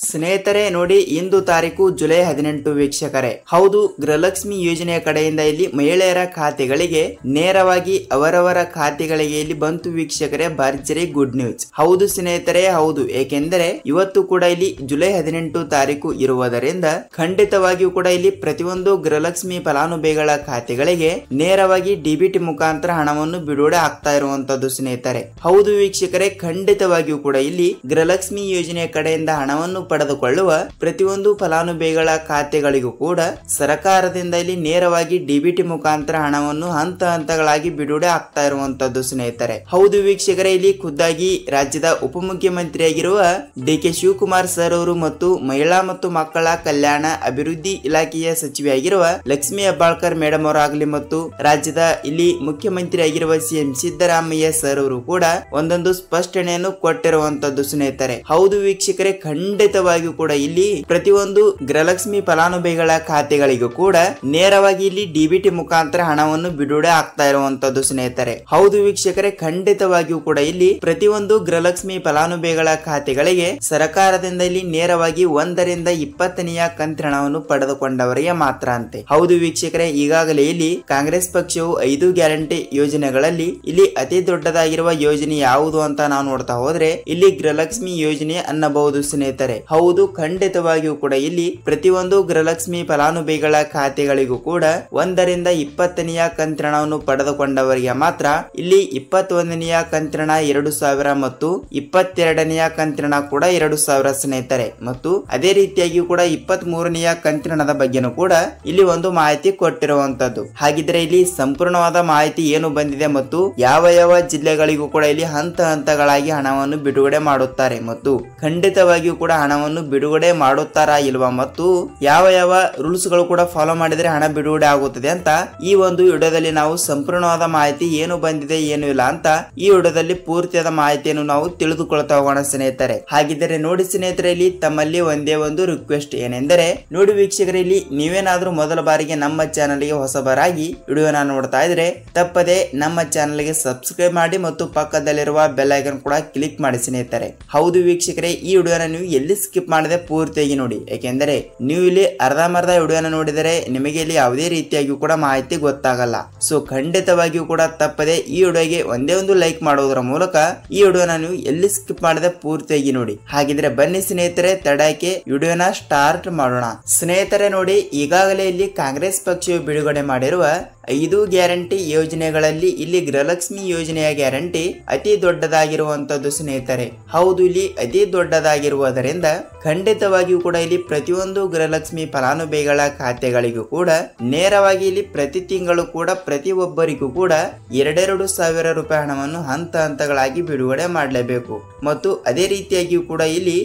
ಸ್ನೇಹಿತರೆ ನೋಡಿ, ಇಂದು ತಾರೀಕು ಜುಲೈ 18 ವೀಕ್ಷಕರೇ. ಹೌದು, ಗೃಹಲಕ್ಷ್ಮಿ ಯೋಜನೆಯ ಕಡೆಯಿಂದ ಇಲ್ಲಿ ಮಹಿಳೆಯರ ಖಾತೆಗಳಿಗೆ ನೇರವಾಗಿ ಅವರವರ ಖಾತೆಗಳಿಗೆ ಇಲ್ಲಿ ಬಂತು ವೀಕ್ಷಕರೇ. ಭರ್ಜರಿ ಗುಡ್ ನ್ಯೂಸ್. ಹೌದು ಸ್ನೇಹಿತರೆ, ಹೌದು. ಏಕೆಂದರೆ ಇವತ್ತು ಕೂಡ ಇಲ್ಲಿ ಜುಲೈ 18 ತಾರೀಕು ಇರುವುದರಿಂದ ಖಂಡಿತವಾಗಿಯೂ ಕೂಡ ಇಲ್ಲಿ ಪ್ರತಿಯೊಂದು ಗೃಹಲಕ್ಷ್ಮಿ ಫಲಾನುಭವಿಗಳ ಖಾತೆಗಳಿಗೆ ನೇರವಾಗಿ ಡಿಬಿಟಿ ಮುಖಾಂತರ ಹಣವನ್ನು ಬಿಡುಗಡೆ ಆಗ್ತಾ ಇರುವಂತದ್ದು ಸ್ನೇಹಿತರೆ. ಹೌದು ವೀಕ್ಷಕರೇ, ಖಂಡಿತವಾಗಿಯೂ ಕೂಡ ಇಲ್ಲಿ ಗೃಹಲಕ್ಷ್ಮಿ ಯೋಜನೆಯ ಕಡೆಯಿಂದ ಹಣವನ್ನು ಪಡೆದುಕೊಳ್ಳುವ ಪ್ರತಿಯೊಂದು ಫಲಾನುಭವಿಗಳ ಖಾತೆಗಳಿಗೂ ಕೂಡ ಸರ್ಕಾರದಿಂದ ಇಲ್ಲಿ ನೇರವಾಗಿ ಡಿಬಿಟಿ ಮುಖಾಂತರ ಹಣವನ್ನು ಹಂತ ಹಂತಗಳಾಗಿ ಬಿಡುಗಡೆ ಆಗ್ತಾ ಇರುವಂತದ್ದು ಸ್ನೇಹಿತರೆ. ಹೌದು ವೀಕ್ಷಕರೇ, ಇಲ್ಲಿ ಖುದ್ದಾಗಿ ರಾಜ್ಯದ ಉಪಮುಖ್ಯಮಂತ್ರಿಯಾಗಿರುವ ಡಿ.ಕೆ. ಶಿವಕುಮಾರ್ ಸರ್ ಅವರು ಮತ್ತು ಮಹಿಳಾ ಮತ್ತು ಮಕ್ಕಳ ಕಲ್ಯಾಣ ಅಭಿವೃದ್ಧಿ ಇಲಾಖೆಯ ಸಚಿವೆಯಾಗಿರುವ ಲಕ್ಷ್ಮಿ ಹೆಬ್ಬಾಳ್ಕರ್ ಮೇಡಮ್ ಅವರಾಗಲಿ ಮತ್ತು ರಾಜ್ಯದ ಇಲ್ಲಿ ಮುಖ್ಯಮಂತ್ರಿ ಆಗಿರುವ ಸಿಎಂ ಸಿದ್ದರಾಮಯ್ಯ ಸರ್ ಅವರು ಕೂಡ ಒಂದೊಂದು ಸ್ಪಷ್ಟನೆಯನ್ನು ಕೊಟ್ಟಿರುವಂತದ್ದು ಸ್ನೇಹಿತರೆ. ಹೌದು ವೀಕ್ಷಕರೇ, ಖಂಡಿತವಾಗಿಯೂ ಕೂಡ ಇಲ್ಲಿ ಪ್ರತಿಯೊಂದು ಗೃಹಲಕ್ಷ್ಮಿ ಫಲಾನುಭವಿಗಳ ಖಾತೆಗಳಿಗೂ ಕೂಡ ನೇರವಾಗಿ ಇಲ್ಲಿ ಡಿಬಿಟಿ ಮುಖಾಂತರ ಹಣವನ್ನು ಬಿಡುಗಡೆ ಆಗ್ತಾ ಇರುವಂತದ್ದು ಸ್ನೇಹಿತರೆ. ಹೌದು ವೀಕ್ಷಕರೇ, ಖಂಡಿತವಾಗಿಯೂ ಕೂಡ ಇಲ್ಲಿ ಪ್ರತಿಯೊಂದು ಗೃಹಲಕ್ಷ್ಮಿ ಫಲಾನುಭವಿಗಳ ಖಾತೆಗಳಿಗೆ ಸರ್ಕಾರದಿಂದ ಇಲ್ಲಿ ನೇರವಾಗಿ 1ರಿಂದ 20ನೆಯ ಕಂತಿನವನ್ನು ಪಡೆದುಕೊಂಡವರಿಗೆ ಮಾತ್ರ ಅಂತೆ. ಹೌದು ವೀಕ್ಷಕರೇ, ಈಗಾಗಲೇ ಇಲ್ಲಿ ಕಾಂಗ್ರೆಸ್ ಪಕ್ಷವು 5 ಗ್ಯಾರಂಟಿ ಯೋಜನೆಗಳಲ್ಲಿ ಇಲ್ಲಿ ಅತಿ ದೊಡ್ಡದಾಗಿರುವ ಯೋಜನೆ ಯಾವುದು ಅಂತ ನಾವು ನೋಡ್ತಾ ಹೋದ್ರೆ ಇಲ್ಲಿ ಗೃಹಲಕ್ಷ್ಮಿ ಯೋಜನೆ ಅನ್ನಬಹುದು ಸ್ನೇಹಿತರೆ. ಹೌದು, ಖಂಡಿತವಾಗಿಯೂ ಕೂಡ ಇಲ್ಲಿ ಪ್ರತಿಯೊಂದು ಗೃಹಲಕ್ಷ್ಮಿ ಫಲಾನುಭವಿಗಳ ಖಾತೆಗಳಿಗೂ ಕೂಡ 1ರಿಂದ 20ನೆಯ ಕಂತಿನವನ್ನು ಪಡೆದುಕೊಂಡವರಿಗೆ ಮಾತ್ರ ಇಲ್ಲಿ 21ನೆಯ ಕಂತಿನ 2000 ಮತ್ತು 22ನೆಯ ಕಂತಿನ ಕೂಡ 2000 ಸ್ನೇಹಿತರೆ. ಮತ್ತು ಅದೇ ರೀತಿಯಾಗಿ ಕೂಡ 23ನೆಯ ಕಂತಿನದ ಬಗ್ಗೆನೂ ಕೂಡ ಇಲ್ಲಿ ಒಂದು ಮಾಹಿತಿ ಕೊಟ್ಟಿರುವಂತದ್ದು. ಹಾಗಿದ್ರೆ ಇಲ್ಲಿ ಸಂಪೂರ್ಣವಾದ ಮಾಹಿತಿ ಏನು ಬಂದಿದೆ ಮತ್ತು ಯಾವ ಯಾವ ಜಿಲ್ಲೆಗಳಿಗೂ ಕೂಡ ಇಲ್ಲಿ ಹಂತ ಹಂತಗಳಾಗಿ ಹಣವನ್ನು ಬಿಡುಗಡೆ ಮಾಡುತ್ತಾರೆ ಮತ್ತು ಖಂಡಿತವಾಗಿಯೂ ಕೂಡ ಹಣವನ್ನು ಬಿಡುಗಡೆ ಮಾಡುತ್ತಾರಾ ಇಲ್ವಾ ಮತ್ತು ಯಾವ ಯಾವ ರೂಲ್ಸ್ ಗಳು ಕೂಡ ಫಾಲೋ ಮಾಡಿದ್ರೆ ಹಣ ಬಿಡುಗಡೆ ಆಗುತ್ತದೆ ಅಂತ ಈ ಒಂದು ವಿಡಿಯೋದಲ್ಲಿ ನಾವು ಸಂಪೂರ್ಣವಾದ ಮಾಹಿತಿ ಏನು ಬಂದಿದೆ ಏನು ಇಲ್ಲ ಅಂತ ಈ ವಿಡಿಯೋದಲ್ಲಿ ಪೂರ್ತಿಯಾದ ಮಾಹಿತಿಯನ್ನು ನಾವು ತಿಳಿದುಕೊಳ್ತಾ ಹೋಗೋಣ ಸ್ನೇಹಿತರೆ. ಹಾಗಿದ್ದರೆ ನೋಡಿ ಸ್ನೇಹಿತರೆ, ಇಲ್ಲಿ ತಮ್ಮಲ್ಲಿ ಒಂದೇ ಒಂದು ರಿಕ್ವೆಸ್ಟ್ ಏನೆಂದರೆ ನೋಡಿ ವೀಕ್ಷಕರೇ, ಇಲ್ಲಿ ನೀವೇನಾದ್ರೂ ಮೊದಲ ಬಾರಿಗೆ ನಮ್ಮ ಚಾನಲ್ಗೆ ಹೊಸಬರಾಗಿ ವಿಡಿಯೋನ ನೋಡ್ತಾ ಇದ್ರೆ ತಪ್ಪದೆ ನಮ್ಮ ಚಾನಲ್ಗೆ ಸಬ್ಸ್ಕ್ರೈಬ್ ಮಾಡಿ ಮತ್ತು ಪಕ್ಕದಲ್ಲಿರುವ ಬೆಲ್ ಐಕಾನ್ ಕೂಡ ಕ್ಲಿಕ್ ಮಾಡಿ ಸ್ನೇಹಿತರೆ. ಹೌದು ವೀಕ್ಷಕರೇ, ಈ ವಿಡಿಯೋನ ನೀವು ಎಲ್ಲಿ ಸ್ಕಿಪ್ ಮಾಡದೆ ಪೂರ್ತಿಯಾಗಿ ನೋಡಿ. ಯಾಕೆಂದರೆ ನೀವು ಇಲ್ಲಿ ಅರ್ಧಂಬರ್ಧ ವಿಡಿಯೋನ ನೋಡಿದರೆ ನಿಮಗೆ ಇಲ್ಲಿ ಯಾವುದೇ ರೀತಿಯಾಗಿಯೂ ಕೂಡ ಮಾಹಿತಿ ಗೊತ್ತಾಗಲ್ಲ. ಸೊ ಖಂಡಿತವಾಗಿಯೂ ಕೂಡ ತಪ್ಪದೆ ಈ ವಿಡಿಯೋಗೆ ಒಂದೇ ಒಂದು ಲೈಕ್ ಮಾಡುವುದರ ಮೂಲಕ ಈ ವಿಡಿಯೋನ ನೀವು ಎಲ್ಲಿ ಸ್ಕಿಪ್ ಮಾಡದೆ ಪೂರ್ತಿಯಾಗಿ ನೋಡಿ. ಹಾಗಿದ್ರೆ ಬನ್ನಿ ಸ್ನೇಹಿತರೆ, ತಡಕ್ಕೆ ವಿಡಿಯೋನ ಸ್ಟಾರ್ಟ್ ಮಾಡೋಣ. ಸ್ನೇಹಿತರೆ ನೋಡಿ, ಈಗಾಗಲೇ ಇಲ್ಲಿ ಕಾಂಗ್ರೆಸ್ ಪಕ್ಷವು ಬಿಡುಗಡೆ ಮಾಡಿರುವ 5 ಗ್ಯಾರಂಟಿ ಯೋಜನೆಗಳಲ್ಲಿ ಇಲ್ಲಿ ಗೃಹಲಕ್ಷ್ಮಿ ಯೋಜನೆಯ ಗ್ಯಾರಂಟಿ ಅತಿ ದೊಡ್ಡದಾಗಿರುವಂತದ್ದು ಸ್ನೇಹಿತರೆ. ಹೌದು, ಇಲ್ಲಿ ಅತಿ ದೊಡ್ಡದಾಗಿರುವುದರಿಂದ ಖಂಡಿತವಾಗಿಯೂ ಕೂಡ ಇಲ್ಲಿ ಪ್ರತಿಯೊಂದು ಗೃಹಲಕ್ಷ್ಮಿ ಫಲಾನುಭವಿಗಳ ಖಾತೆಗಳಿಗೂ ಕೂಡ ನೇರವಾಗಿ ಇಲ್ಲಿ ಪ್ರತಿ ತಿಂಗಳು ಕೂಡ ಪ್ರತಿಯೊಬ್ಬರಿಗೂ ಕೂಡ 2,000 ರೂಪಾಯಿ ಹಣವನ್ನು ಹಂತ ಹಂತಗಳಾಗಿ ಬಿಡುಗಡೆ ಮಾಡಲೇಬೇಕು. ಮತ್ತು ಅದೇ ರೀತಿಯಾಗಿಯೂ ಕೂಡ ಇಲ್ಲಿ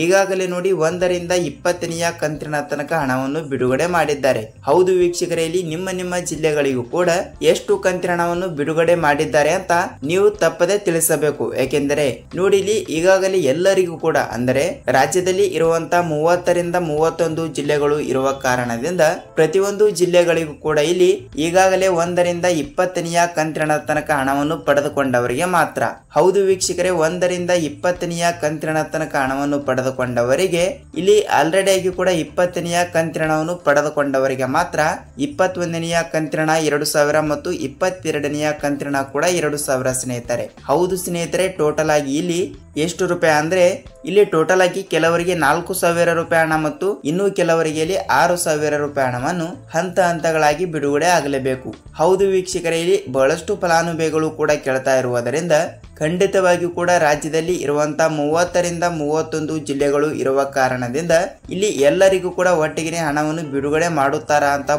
ಈಗಾಗಲೇ ನೋಡಿ 1ರಿಂದ 20ನೆಯ ಕಂತಿನ ತನಕ ಹಣವನ್ನು ಬಿಡುಗಡೆ ಮಾಡಿದ್ದಾರೆ. ಹೌದು ವೀಕ್ಷಕರೇ, ಇಲ್ಲಿ ನಿಮ್ಮ ಜಿಲ್ಲೆಗಳಿಗೂ ಕೂಡ ಎಷ್ಟು ಕಂತಿನ ಹಣವನ್ನು ಬಿಡುಗಡೆ ಮಾಡಿದ್ದಾರೆ ಅಂತ ನೀವು ತಪ್ಪದೆ ತಿಳಿಸಬೇಕು. ಯಾಕೆಂದರೆ ನೋಡಿ ಇಲ್ಲಿ ಈಗಾಗಲೇ ಎಲ್ಲರಿಗೂ ಕೂಡ ಅಂದರೆ ರಾಜ್ಯದಲ್ಲಿ ಇರುವಂತಹ 30ರಿಂದ 31 ಜಿಲ್ಲೆಗಳು ಇರುವ ಕಾರಣದಿಂದ ಪ್ರತಿಯೊಂದು ಜಿಲ್ಲೆಗಳಿಗೂ ಕೂಡ ಇಲ್ಲಿ ಈಗಾಗಲೇ 1ರಿಂದ 20ನೆಯ ಕಂತಿನ ತನಕ ಹಣವನ್ನು ಪಡೆದುಕೊಂಡವರಿಗೆ ಮಾತ್ರ. ಹೌದು ವೀಕ್ಷಕರೇ, 1ರಿಂದ 20ನೆಯ ಕಂತಿನ ತನಕ ಹಣವನ್ನು ಪಡೆದುಕೊಂಡವರಿಗೆ ಇಲ್ಲಿ ಆಲ್ರೆಡಿ ಆಗಿ ಕೂಡ 20ನೆಯ ಕಂತಿನವನ್ನು ಪಡೆದುಕೊಂಡವರಿಗೆ ಮಾತ್ರ 21ನೆಯ ಕಂತಿನ 2,000 ಮತ್ತು 22ನೆಯ ಕಂತಿನ ಕೂಡ 2,000 ಸ್ನೇಹಿತರೆ. ಹೌದು ಸ್ನೇಹಿತರೆ, ಟೋಟಲ್ ಆಗಿ ಇಲ್ಲಿ ಎಷ್ಟು ರೂಪಾಯಿ ಅಂದ್ರೆ ಇಲ್ಲಿ ಟೋಟಲ್ ಆಗಿ ಕೆಲವರಿಗೆ 4,000 ರೂಪಾಯಿ ಹಣ ಮತ್ತು ಇನ್ನು ಕೆಲವರಿಗೆ ಇಲ್ಲಿ 6,000 ರೂಪಾಯಿ ಹಣವನ್ನು ಹಂತ ಹಂತಗಳಾಗಿ ಬಿಡುಗಡೆ ಆಗಲೇಬೇಕು. ಹೌದು ವೀಕ್ಷಕರೇ, ಇಲ್ಲಿ ಬಹಳಷ್ಟು ಫಲಾನುಭವಿಗಳು ಕೂಡ ಕೇಳ್ತಾ ಇರುವುದರಿಂದ ಖಂಡಿತವಾಗಿಯೂ ಕೂಡ ರಾಜ್ಯದಲ್ಲಿ ಇರುವಂತಹ 30ರಿಂದ 31 ಜಿಲ್ಲೆಗಳು ಇರುವ ಕಾರಣದಿಂದ ಇಲ್ಲಿ ಎಲ್ಲರಿಗೂ ಕೂಡ ಒಟ್ಟಿಗೆ ಹಣವನ್ನು ಬಿಡುಗಡೆ ಮಾಡುತ್ತಾರಾ ಅಂತ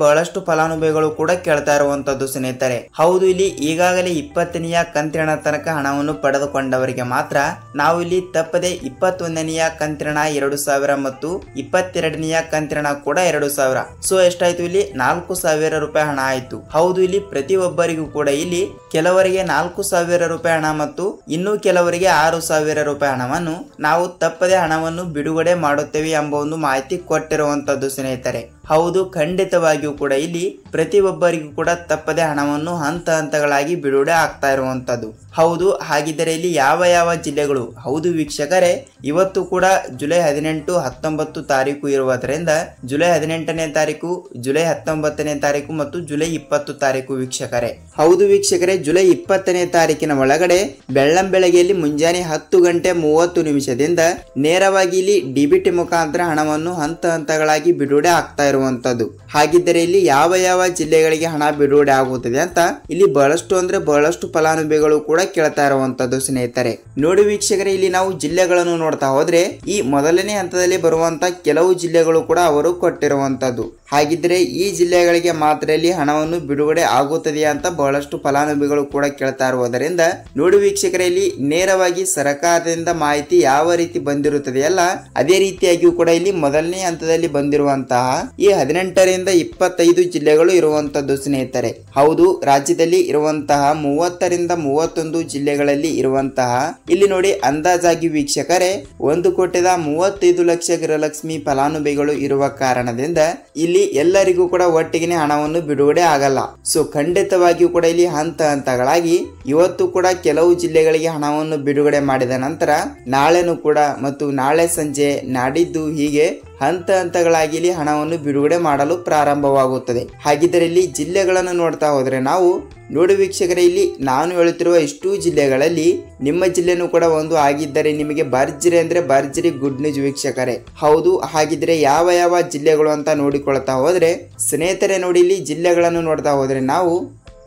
ಬಹಳಷ್ಟು ಫಲಾನುಭವಿಗಳು ಕೂಡ ಕೇಳ್ತಾ ಇರುವಂತದ್ದು ಸ್ನೇಹಿತರೆ. ಹೌದು, ಇಲ್ಲಿ ಈಗಾಗಲೇ 20ನೆಯ ಕಂತಿನ ತನಕ ಹಣವನ್ನು ಪಡೆದುಕೊಂಡವರಿಗೆ ಮಾತ್ರ ನಾವು ಇಲ್ಲಿ ತಪ್ಪದೆ 21ನೆಯ ಕಂತಿನ 2,000 ಮತ್ತು 22ನೆಯ ಕಂತಿನ ಕೂಡ 2,000. ಸೊ ಎಷ್ಟಾಯ್ತು, ಇಲ್ಲಿ 4,000 ರೂಪಾಯಿ ಹಣ ಆಯ್ತು. ಹೌದು, ಇಲ್ಲಿ ಪ್ರತಿಯೊಬ್ಬರಿಗೂ ಕೂಡ ಇಲ್ಲಿ ಕೆಲವರಿಗೆ 4,000 ರೂಪಾಯಿ ಹಣ ಮತ್ತು ಇನ್ನು ಕೆಲವರಿಗೆ 6,000 ರೂಪಾಯಿ ಹಣವನ್ನು ನಾವು ತಪ್ಪದೆ ಹಣವನ್ನು ಬಿಡುಗಡೆ ಮಾಡುತ್ತೇವೆ ಎಂಬ ಒಂದು ಮಾಹಿತಿ ಕೊಟ್ಟಿರುವಂತದ್ದು ಸ್ನೇಹಿತರೆ. ಹೌದು, ಖಂಡಿತವಾಗಿಯೂ ಕೂಡ ಇಲ್ಲಿ ಪ್ರತಿಯೊಬ್ಬರಿಗೂ ಕೂಡ ತಪ್ಪದೆ ಹಣವನ್ನು ಹಂತ ಹಂತಗಳಾಗಿ ಬಿಡುಗಡೆ ಆಗ್ತಾ ಇರುವಂತದ್ದು. ಹೌದು, ಹಾಗಿದ್ದರೆ ಇಲ್ಲಿ ಯಾವ ಯಾವ ಜಿಲ್ಲೆಗಳು? ಹೌದು ವೀಕ್ಷಕರೇ, ಇವತ್ತು ಕೂಡ ಜುಲೈ 18, 19 ತಾರೀಕು ಇರುವುದರಿಂದ ಜುಲೈ 18ನೇ ತಾರೀಕು, ಜುಲೈ 19ನೇ ತಾರೀಕು ಮತ್ತು ಜುಲೈ 20 ತಾರೀಕು ವೀಕ್ಷಕರೇ. ಹೌದು ವೀಕ್ಷಕರೇ, ಜುಲೈ 20ನೇ ತಾರೀಕಿನ ಒಳಗಡೆ ಬೆಳ್ಳಂಬೆಳಗ್ಗೆಯಲ್ಲಿ ಮುಂಜಾನೆ 10 ಗಂಟೆ 30 ನಿಮಿಷದಿಂದ ನೇರವಾಗಿ ಇಲ್ಲಿ ಡಿಬಿಟಿ ಮುಖಾಂತರ ಹಣವನ್ನು ಹಂತ ಹಂತಗಳಾಗಿ ಬಿಡುಗಡೆ ಆಗ್ತಾ ಇರುವಂತದ್ದು. ಹಾಗಿದ್ದರೆ ಇಲ್ಲಿ ಯಾವ ಯಾವ ಜಿಲ್ಲೆಗಳಿಗೆ ಹಣ ಬಿಡುಗಡೆ ಆಗುತ್ತದೆ ಅಂತ ಇಲ್ಲಿ ಬಹಳಷ್ಟು ಫಲಾನುಭವಿಗಳು ಕೂಡ ಕೇಳ್ತಾ ಇರುವಂತದ್ದು ಸ್ನೇಹಿತರೆ. ನೋಡಿ ವೀಕ್ಷಕರೇ, ಇಲ್ಲಿ ನಾವು ಜಿಲ್ಲೆಗಳನ್ನು ನೋಡ್ತಾ ಹೋದ್ರೆ ಈ ಮೊದಲನೇ ಹಂತದಲ್ಲಿ ಬರುವಂತ ಕೆಲವು ಜಿಲ್ಲೆಗಳು ಕೂಡ ಅವರು ಕೊಟ್ಟಿರುವಂತದ್ದು. ಹಾಗಿದ್ರೆ ಈ ಜಿಲ್ಲೆಗಳಿಗೆ ಮಾತ್ರ ಇಲ್ಲಿ ಹಣವನ್ನು ಬಿಡುಗಡೆ ಆಗುತ್ತದೆಯಾ ಅಂತ ಬಹಳಷ್ಟು ಫಲಾನುಭವಿಗಳು ಕೂಡ ಕೇಳ್ತಾ ಇರುವುದರಿಂದ ನೋಡಿ ವೀಕ್ಷಕರೇ, ಇಲ್ಲಿ ನೇರವಾಗಿ ಸರ್ಕಾರದಿಂದ ಮಾಹಿತಿ ಯಾವ ರೀತಿ ಬಂದಿರುತ್ತದೆಯಲ್ಲ ಅದೇ ರೀತಿಯಾಗಿಯೂ ಕೂಡ ಇಲ್ಲಿ ಮೊದಲನೇ ಹಂತದಲ್ಲಿ ಬಂದಿರುವಂತಹ ಈ 18ರಿಂದ 25 ಜಿಲ್ಲೆಗಳು ಇರುವಂತದ್ದು ಸ್ನೇಹಿತರೆ. ಹೌದು, ರಾಜ್ಯದಲ್ಲಿ ಇರುವಂತಹ 30ರಿಂದ 31 ಜಿಲ್ಲೆಗಳಲ್ಲಿ ಇರುವಂತಹ ಇಲ್ಲಿ ನೋಡಿ ಅಂದಾಜಾಗಿ ವೀಕ್ಷಕರೇ 1,35,00,000 ಗೃಹಲಕ್ಷ್ಮಿ ಫಲಾನುಭವಿಗಳು ಇರುವ ಕಾರಣದಿಂದ ಇಲ್ಲಿ ಎಲ್ಲರಿಗೂ ಕೂಡ ಒಟ್ಟಿಗೆ ಹಣವನ್ನು ಬಿಡುಗಡೆ ಆಗಲ್ಲ. ಸೊ ಖಂಡಿತವಾಗಿಯೂ ಕೂಡ ಇಲ್ಲಿ ಹಂತ ಹಂತಗಳಾಗಿ ಇವತ್ತು ಕೂಡ ಕೆಲವು ಜಿಲ್ಲೆಗಳಿಗೆ ಹಣವನ್ನು ಬಿಡುಗಡೆ ಮಾಡಿದ ನಂತರ ನಾಳೆನೂ ಕೂಡ ಮತ್ತು ನಾಳೆ ಸಂಜೆ ನಾಡಿದ್ದು ಹೀಗೆ ಹಂತ ಹಂತಗಳಾಗಿ ಇಲ್ಲಿ ಹಣವನ್ನು ಬಿಡುಗಡೆ ಮಾಡಲು ಪ್ರಾರಂಭವಾಗುತ್ತದೆ. ಹಾಗಿದ್ದರೆ ಇಲ್ಲಿ ಜಿಲ್ಲೆಗಳನ್ನು ನೋಡ್ತಾ ಹೋದ್ರೆ ನಾವು ನೋಡಿ ವೀಕ್ಷಕರೇ, ಇಲ್ಲಿ ನಾನು ಹೇಳುತ್ತಿರುವ ಇಷ್ಟು ಜಿಲ್ಲೆಗಳಲ್ಲಿ ನಿಮ್ಮ ಜಿಲ್ಲೆನೂ ಕೂಡ ಒಂದು ಆಗಿದ್ದರೆ ನಿಮಗೆ ಭರ್ಜರಿ ಅಂದ್ರೆ ಭರ್ಜರಿ ಗುಡ್ ನ್ಯೂಸ್ ವೀಕ್ಷಕರೇ. ಹೌದು, ಹಾಗಿದ್ರೆ ಯಾವ ಯಾವ ಜಿಲ್ಲೆಗಳು ಅಂತ ನೋಡಿಕೊಳ್ತಾ ಹೋದ್ರೆ ಸ್ನೇಹಿತರೆ, ನೋಡಿ ಇಲ್ಲಿ ಜಿಲ್ಲೆಗಳನ್ನು ನೋಡ್ತಾ ಹೋದ್ರೆ ನಾವು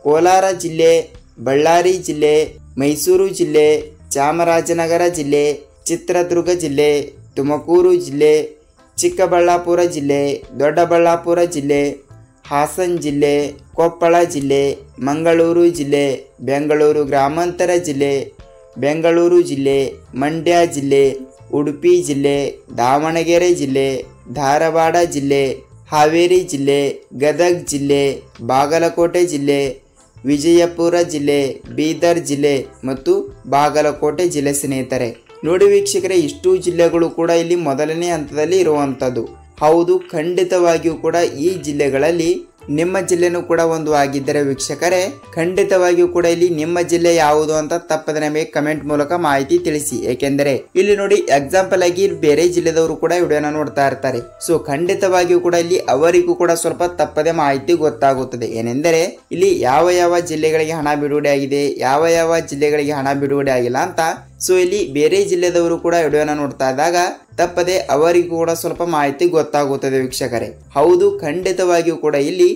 ಕೋಲಾರ ಜಿಲ್ಲೆ, ಬಳ್ಳಾರಿ ಜಿಲ್ಲೆ, ಮೈಸೂರು ಜಿಲ್ಲೆ, ಚಾಮರಾಜನಗರ ಜಿಲ್ಲೆ, ಚಿತ್ರದುರ್ಗ ಜಿಲ್ಲೆ, ತುಮಕೂರು ಜಿಲ್ಲೆ, ಚಿಕ್ಕಬಳ್ಳಾಪುರ ಜಿಲ್ಲೆ, ದೊಡ್ಡಬಳ್ಳಾಪುರ ಜಿಲ್ಲೆ, ಹಾಸನ ಜಿಲ್ಲೆ, ಕೊಪ್ಪಳ ಜಿಲ್ಲೆ, ಮಂಗಳೂರು ಜಿಲ್ಲೆ, ಬೆಂಗಳೂರು ಗ್ರಾಮಾಂತರ ಜಿಲ್ಲೆ, ಬೆಂಗಳೂರು ಜಿಲ್ಲೆ, ಮಂಡ್ಯ ಜಿಲ್ಲೆ, ಉಡುಪಿ ಜಿಲ್ಲೆ, ದಾವಣಗೆರೆ ಜಿಲ್ಲೆ, ಧಾರವಾಡ ಜಿಲ್ಲೆ, ಹಾವೇರಿ ಜಿಲ್ಲೆ, ಗದಗ ಜಿಲ್ಲೆ, ಬಾಗಲಕೋಟೆ ಜಿಲ್ಲೆ, ವಿಜಯಪುರ ಜಿಲ್ಲೆ, ಬೀದರ್ ಜಿಲ್ಲೆ ಮತ್ತು ಬಾಗಲಕೋಟೆ ಜಿಲ್ಲೆ ಸ್ನೇಹಿತರೆ. ನೋಡಿ ವೀಕ್ಷಕರೇ, ಇಷ್ಟು ಜಿಲ್ಲೆಗಳು ಕೂಡ ಇಲ್ಲಿ ಮೊದಲನೇ ಹಂತದಲ್ಲಿ ಇರುವಂತದ್ದು. ಹೌದು, ಖಂಡಿತವಾಗಿಯೂ ಕೂಡ ಈ ಜಿಲ್ಲೆಗಳಲ್ಲಿ ನಿಮ್ಮ ಜಿಲ್ಲೆನೂ ಕೂಡ ಒಂದು ಆಗಿದ್ದರೆ ವೀಕ್ಷಕರೇ ಖಂಡಿತವಾಗಿಯೂ ಕೂಡ ಇಲ್ಲಿ ನಿಮ್ಮ ಜಿಲ್ಲೆ ಯಾವುದು ಅಂತ ತಪ್ಪದೆ ನಮಗೆ ಕಮೆಂಟ್ ಮೂಲಕ ಮಾಹಿತಿ ತಿಳಿಸಿ. ಏಕೆಂದರೆ ಇಲ್ಲಿ ನೋಡಿ ಎಕ್ಸಾಂಪಲ್ ಆಗಿ ಬೇರೆ ಜಿಲ್ಲೆದವರು ಕೂಡ ವಿಡಿಯೋನ ನೋಡ್ತಾ ಇರ್ತಾರೆ. ಸೊ ಖಂಡಿತವಾಗಿಯೂ ಕೂಡ ಇಲ್ಲಿ ಅವರಿಗೂ ಕೂಡ ಸ್ವಲ್ಪ ತಪ್ಪದೆ ಮಾಹಿತಿ ಗೊತ್ತಾಗುತ್ತದೆ. ಏನೆಂದರೆ ಇಲ್ಲಿ ಯಾವ ಯಾವ ಜಿಲ್ಲೆಗಳಿಗೆ ಹಣ ಬಿಡುಗಡೆ ಆಗಿದೆ, ಯಾವ ಯಾವ ಜಿಲ್ಲೆಗಳಿಗೆ ಹಣ ಬಿಡುಗಡೆ ಆಗಿಲ್ಲ ಅಂತ. ಸೊ ಇಲ್ಲಿ ಬೇರೆ ಜಿಲ್ಲೆದವರು ಕೂಡ ವಿಡಿಯೋನ ನೋಡ್ತಾ ಇದ್ದಾಗ ತಪ್ಪದೆ ಅವರಿಗೂ ಕೂಡ ಸ್ವಲ್ಪ ಮಾಹಿತಿ ಗೊತ್ತಾಗುತ್ತದೆ ವೀಕ್ಷಕರೇ. ಹೌದು, ಖಂಡಿತವಾಗಿಯೂ ಕೂಡ ಇಲ್ಲಿ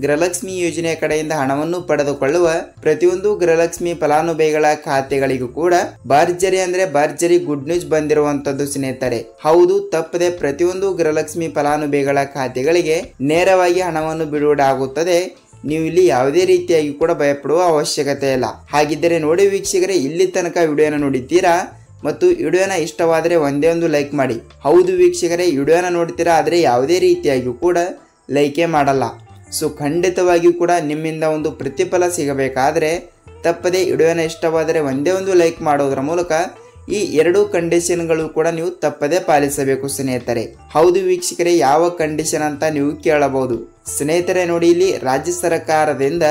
ಗೃಹಲಕ್ಷ್ಮಿ ಯೋಜನೆಯ ಕಡೆಯಿಂದ ಹಣವನ್ನು ಪಡೆದುಕೊಳ್ಳುವ ಪ್ರತಿಯೊಂದು ಗೃಹಲಕ್ಷ್ಮಿ ಫಲಾನುಭವಿಗಳ ಖಾತೆಗಳಿಗೂ ಕೂಡ ಭರ್ಜರಿ ಅಂದ್ರೆ ಭರ್ಜರಿ ಗುಡ್ ನ್ಯೂಸ್ ಬಂದಿರುವಂತದ್ದು ಸ್ನೇಹಿತರೆ. ಹೌದು, ತಪ್ಪದೆ ಪ್ರತಿಯೊಂದು ಗೃಹಲಕ್ಷ್ಮಿ ಫಲಾನುಭವಿಗಳ ಖಾತೆಗಳಿಗೆ ನೇರವಾಗಿ ಹಣವನ್ನು ಬಿಡುಗಡೆ ಆಗುತ್ತದೆ. ನೀವು ಇಲ್ಲಿ ಯಾವುದೇ ರೀತಿಯಾಗಿ ಕೂಡ ಭಯಪಡುವ ಅವಶ್ಯಕತೆ ಇಲ್ಲ. ಹಾಗಿದ್ದರೆ ನೋಡಿ ವೀಕ್ಷಕರೇ, ಇಲ್ಲಿ ತನಕ ವಿಡಿಯೋನ ನೋಡಿದ್ದೀರಾ ಮತ್ತು ವಿಡಿಯೋನ ಇಷ್ಟವಾದರೆ ಒಂದೇ ಒಂದು ಲೈಕ್ ಮಾಡಿ. ಹೌದು ವೀಕ್ಷಕರೇ, ವಿಡಿಯೋನ ನೋಡ್ತೀರಾ ಆದರೆ ಯಾವುದೇ ರೀತಿಯಾಗಿಯೂ ಕೂಡ ಲೈಕೇ ಮಾಡಲ್ಲ. ಸೊ ಖಂಡಿತವಾಗಿಯೂ ಕೂಡ ನಿಮ್ಮಿಂದ ಒಂದು ಪ್ರತಿಫಲ ಸಿಗಬೇಕಾದರೆ ತಪ್ಪದೆ ವಿಡಿಯೋನ ಇಷ್ಟವಾದರೆ ಒಂದೇ ಒಂದು ಲೈಕ್ ಮಾಡೋದ್ರ ಮೂಲಕ ಈ ಎರಡು ಕಂಡೀಷನ್ಗಳು ಕೂಡ ನೀವು ತಪ್ಪದೆ ಪಾಲಿಸಬೇಕು ಸ್ನೇಹಿತರೆ. ಹೌದು ವೀಕ್ಷಕರೇ, ಯಾವ ಕಂಡೀಷನ್ ಅಂತ ನೀವು ಕೇಳಬಹುದು ಸ್ನೇಹಿತರೆ. ನೋಡಿ ಇಲ್ಲಿ ರಾಜ್ಯ ಸರ್ಕಾರದಿಂದ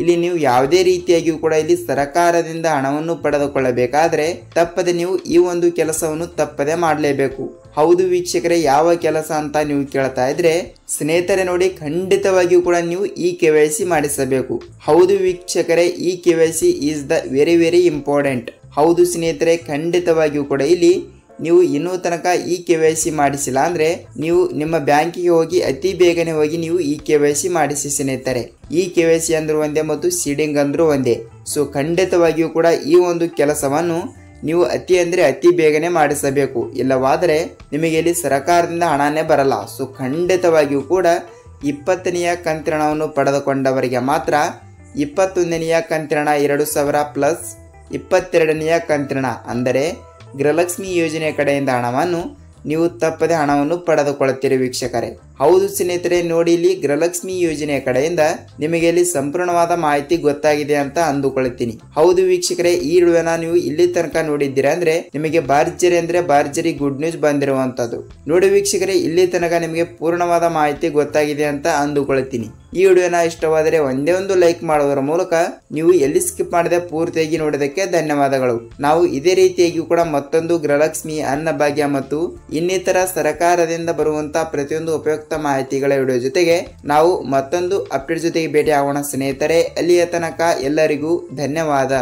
ಇಲ್ಲಿ ನೀವು ಯಾವುದೇ ರೀತಿಯಾಗಿಯೂ ಕೂಡ ಇಲ್ಲಿ ಸರ್ಕಾರದಿಂದ ಹಣವನ್ನು ಪಡೆದುಕೊಳ್ಳಬೇಕಾದ್ರೆ ತಪ್ಪದೆ ನೀವು ಈ ಒಂದು ಕೆಲಸವನ್ನು ತಪ್ಪದೆ ಮಾಡಲೇಬೇಕು. ಹೌದು ವೀಕ್ಷಕರೇ, ಯಾವ ಕೆಲಸ ಅಂತ ನೀವು ಕೇಳ್ತಾ ಇದ್ರೆ ಸ್ನೇಹಿತರೆ ನೋಡಿ ಖಂಡಿತವಾಗಿಯೂ ಕೂಡ ನೀವು ಈ KYC ಮಾಡಿಸಬೇಕು. ಹೌದು ವೀಕ್ಷಕರೇ, ಈ KYC is the very important. ಹೌದು ಸ್ನೇಹಿತರೆ, ಖಂಡಿತವಾಗಿಯೂ ಕೂಡ ಇಲ್ಲಿ ನೀವು ಇನ್ನೂ ತನಕ ಈ KYC ಮಾಡಿಸಿಲ್ಲ ಅಂದ್ರೆ ನೀವು ನಿಮ್ಮ ಬ್ಯಾಂಕಿಗೆ ಹೋಗಿ ಅತಿ ಬೇಗನೆ ಹೋಗಿ ನೀವು ಈ KYC ಮಾಡಿಸಿ ಸ್ನೇಹಿತರೆ. ಈ KYC ಅಂದ್ರೂ ಒಂದೇ ಮತ್ತು ಸೀಡಿಂಗ್ ಅಂದ್ರೂ ಒಂದೇ. ಸೊ ಖಂಡಿತವಾಗಿಯೂ ಕೂಡ ಈ ಒಂದು ಕೆಲಸವನ್ನು ನೀವು ಅತಿ ಬೇಗನೆ ಮಾಡಿಸಬೇಕು. ಇಲ್ಲವಾದರೆ ನಿಮಗೆ ಇಲ್ಲಿ ಸರ್ಕಾರದಿಂದ ಹಣನೇ ಬರಲ್ಲ. ಸೊ ಖಂಡಿತವಾಗಿಯೂ ಕೂಡ 20ನೆಯ ಕಂತಿನ ಹಣವನ್ನು ಪಡೆದುಕೊಂಡವರಿಗೆ ಮಾತ್ರ 21ನೆಯ ಕಂತಿನ 2,000 ಪ್ಲಸ್ 22ನೆಯ ಕಂತಿನ ಅಂದರೆ ಗೃಹಲಕ್ಷ್ಮಿ ಯೋಜನೆಯ ಕಡೆಯಿಂದ ಹಣವನ್ನು ನೀವು ತಪ್ಪದೆ ಹಣವನ್ನು ಪಡೆದುಕೊಳ್ಳುತ್ತೀರಿ ವೀಕ್ಷಕರೇ. ಹೌದು ಸ್ನೇಹಿತರೆ, ನೋಡಿ ಇಲ್ಲಿ ಗೃಹಲಕ್ಷ್ಮಿ ಯೋಜನೆಯ ಕಡೆಯಿಂದ ನಿಮಗೆ ಇಲ್ಲಿ ಸಂಪೂರ್ಣವಾದ ಮಾಹಿತಿ ಗೊತ್ತಾಗಿದೆ ಅಂತ ಅಂದುಕೊಳ್ತೀನಿ. ಹೌದು ವೀಕ್ಷಕರೇ, ಈ ವಿಡಿಯೋನ ನೀವು ಇಲ್ಲಿ ತನಕ ನೋಡಿದ್ದೀರಾ ಅಂದ್ರೆ ನಿಮಗೆ ಭರ್ಜರಿ ಗುಡ್ ನ್ಯೂಸ್ ಬಂದಿರುವಂತದ್ದು. ನೋಡಿ ವೀಕ್ಷಕರೇ, ಇಲ್ಲಿ ತನಕ ನಿಮಗೆ ಪೂರ್ಣವಾದ ಮಾಹಿತಿ ಗೊತ್ತಾಗಿದೆ ಅಂತ ಅಂದುಕೊಳ್ತೀನಿ. ಈ ವಿಡಿಯೋನ ಇಷ್ಟವಾದರೆ ಒಂದೇ ಒಂದು ಲೈಕ್ ಮಾಡುವುದರ ಮೂಲಕ ನೀವು ಎಲ್ಲಿ ಸ್ಕಿಪ್ ಮಾಡದೆ ಪೂರ್ತಿಯಾಗಿ ನೋಡೋದಕ್ಕೆ ಧನ್ಯವಾದಗಳು. ನಾವು ಇದೇ ರೀತಿಯಾಗಿ ಕೂಡ ಮತ್ತೊಂದು ಗೃಹಲಕ್ಷ್ಮಿ, ಅನ್ನಭಾಗ್ಯ ಮತ್ತು ಇನ್ನಿತರ ಸರ್ಕಾರದಿಂದ ಬರುವಂತಹ ಪ್ರತಿಯೊಂದು ಉಪಯುಕ್ತ ಮಾಹಿತಿಗಳ ವಿಡಿಯೋ ಜೊತೆಗೆ ನಾವು ಮತ್ತೊಂದು ಅಪ್ಡೇಟ್ ಜೊತೆಗೆ ಭೇಟಿ ಆಗೋಣ ಸ್ನೇಹಿತರೆ. ಅಲ್ಲಿಯ ತನಕ ಎಲ್ಲರಿಗೂ ಧನ್ಯವಾದ.